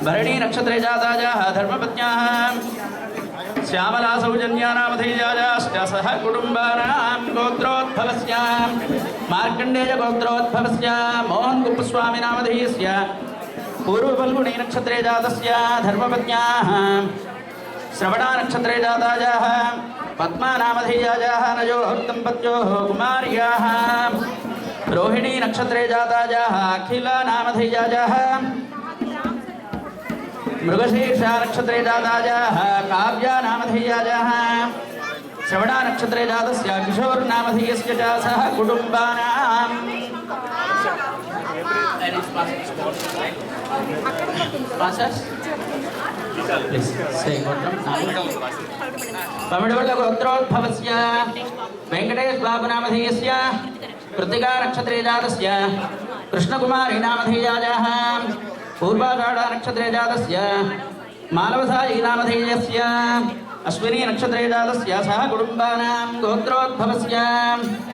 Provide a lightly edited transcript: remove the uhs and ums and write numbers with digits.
भरणी नक्षत्रे जातायाः धर्मपत्न्याः श्यामला सौजन्यानामधेयाश्च सह कुटुम्बानां गोत्रोद्भवस्य मार्कण्डेय गोत्रोद्भवस्य मोहन कुप्पस्वामी नामधेयस्य पूर्वफल्गुणी नक्षत्रे जातस्य धर्मपत्न्याः श्रवणा नक्षत्रे जातायाः पद्मा नामधेयायाः नयोः दम्पत्योः कुमार्याः रोहिणी नक्षत्रे जातायाः अखिला नामधेयायाः मृगशीर्षा नक्षत्रे जातायाः काव्या नामधेयायाः श्रवणा नक्षत्रे जातस्य किशोर नामधेयस्य च सह कुटुम्बानां पमिडवल्ल गोत्रोद्भवस्य वेंकटेश बाबू नामधेयस्य कृतिका नक्षत्रे जातस्य कृष्णकुमारी नामधेयायाः पूर्वाषाढा नक्षत्रे जातस्य मालवसायी नामधेयस्य अश्विनी नक्षत्रे जातस्य सह कुटुम्बानां गोत्रोद्भवस्य